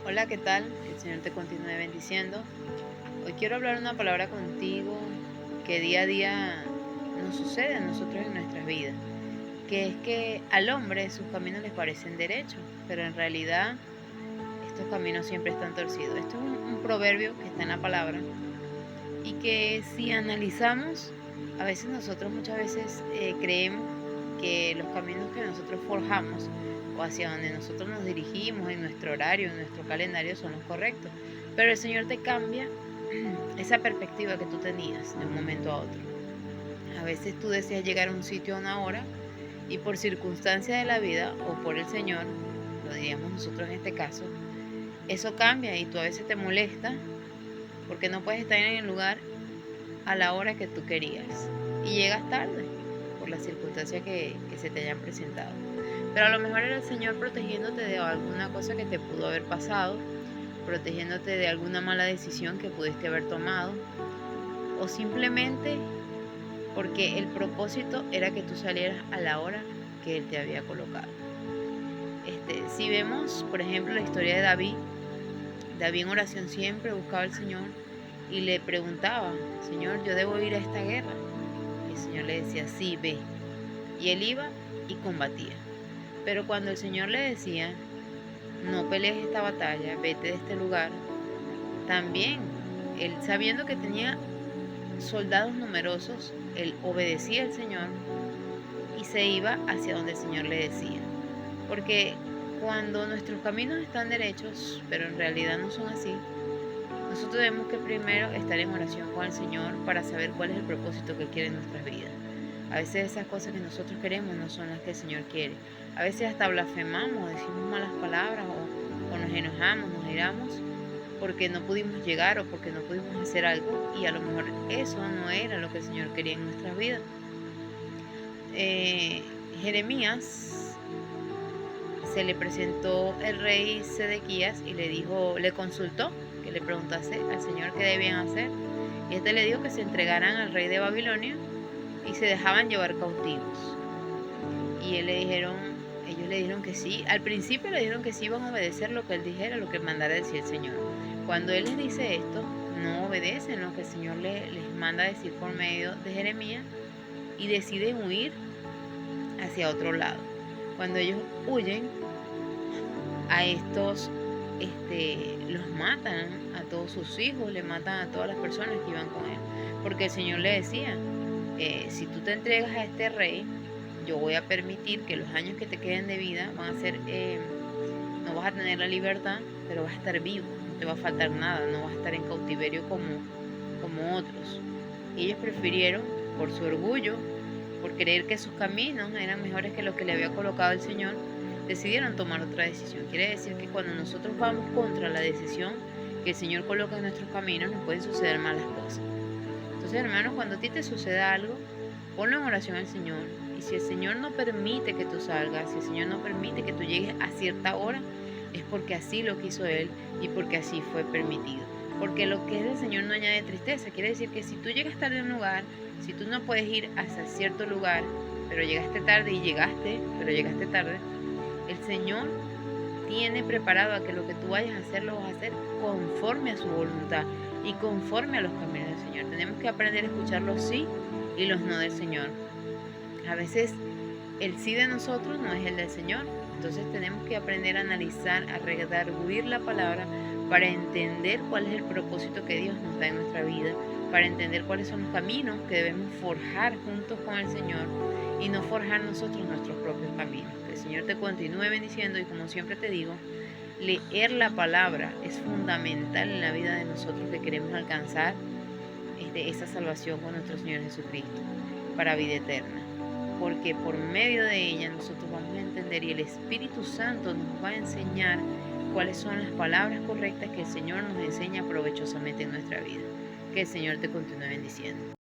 Hola, ¿qué tal? Que el Señor te continúe bendiciendo. Hoy quiero hablar una palabra contigo que día a día nos sucede a nosotros en nuestras vidas, que es que al hombre sus caminos les parecen derechos, pero en realidad estos caminos siempre están torcidos. Esto es un proverbio que está en la palabra y que si analizamos, a veces nosotros muchas veces creemos que los caminos que nosotros forjamos o hacia donde nosotros nos dirigimos en nuestro horario, en nuestro calendario son los correctos. Pero el Señor te cambia esa perspectiva que tú tenías de un momento a otro. A veces tú deseas llegar a un sitio a una hora y por circunstancias de la vida o por el Señor, lo diríamos nosotros en este caso, eso cambia y tú a veces te molesta porque no puedes estar en el lugar a la hora que tú querías y llegas tarde por las circunstancias que se te hayan presentado. Pero a lo mejor era el Señor protegiéndote de alguna cosa que te pudo haber pasado, protegiéndote de alguna mala decisión que pudiste haber tomado, o simplemente porque el propósito era que tú salieras a la hora que Él te había colocado. Si vemos, por ejemplo, la historia de David, David en oración siempre buscaba al Señor y le preguntaba: Señor, ¿yo debo ir a esta guerra? Y el Señor le decía: sí, ve. Y él iba y combatía. Pero cuando el Señor le decía: no pelees esta batalla, vete de este lugar, también él, sabiendo que tenía soldados numerosos, él obedecía al Señor y se iba hacia donde el Señor le decía. Porque cuando nuestros caminos están derechos, pero en realidad no son así, nosotros tenemos que primero estar en oración con el Señor para saber cuál es el propósito que Él quiere en nuestras vidas. A veces esas cosas que nosotros queremos no son las que el Señor quiere. A veces hasta blasfemamos, decimos malas palabras o nos enojamos, nos iramos porque no pudimos llegar o porque no pudimos hacer algo y a lo mejor eso no era lo que el Señor quería en nuestras vidas. Eh, Jeremías se le presentó el rey Sedequías y le dijo, le consultó, que le preguntase al Señor qué debían hacer. Y este le dijo que se entregaran al rey de Babilonia y se dejaban llevar cautivos. Y ellos le dijeron que sí. Al principio le dijeron que sí iban a obedecer lo que él dijera, lo que mandara decir el Señor. Cuando él les dice esto, no obedecen lo que el Señor les manda decir por medio de Jeremías y deciden huir hacia otro lado. Cuando ellos huyen, a estos los matan a todos sus hijos, le matan a todas las personas que iban con él. Porque el Señor le decía, si tú te entregas a este rey, yo voy a permitir que los años que te queden de vida van a ser, no vas a tener la libertad, pero vas a estar vivo, no te va a faltar nada, no vas a estar en cautiverio como otros. Y ellos prefirieron, por su orgullo, por creer que sus caminos eran mejores que los que le había colocado el Señor, decidieron tomar otra decisión. Quiere decir que cuando nosotros vamos contra la decisión que el Señor coloca en nuestros caminos, nos pueden suceder malas cosas. Entonces, hermanos, cuando a ti te suceda algo, ponlo en oración al Señor. Y si el Señor no permite que tú salgas, si el Señor no permite que tú llegues a cierta hora, es porque así lo quiso Él y porque así fue permitido. Porque lo que es del Señor no añade tristeza. Quiere decir que si tú llegas tarde a un lugar, si tú no puedes ir hasta cierto lugar, pero llegaste tarde y llegaste, pero llegaste tarde, el Señor tiene preparado a que lo que tú vayas a hacer lo vas a hacer conforme a su voluntad y conforme a los caminos del Señor. Tenemos que aprender a escuchar los sí y los no del Señor. A veces el sí de nosotros no es el del Señor. Entonces tenemos que aprender a analizar, a redarguir la palabra para entender cuál es el propósito que Dios nos da en nuestra vida, para entender cuáles son los caminos que debemos forjar juntos con el Señor y no forjar nosotros nuestros propios caminos. Que el Señor te continúe bendiciendo y como siempre te digo, leer la palabra es fundamental en la vida de nosotros que queremos alcanzar esa salvación con nuestro Señor Jesucristo para vida eterna. Porque por medio de ella nosotros vamos a entender y el Espíritu Santo nos va a enseñar cuáles son las palabras correctas que el Señor nos enseña provechosamente en nuestra vida. Que el Señor te continúe bendiciendo.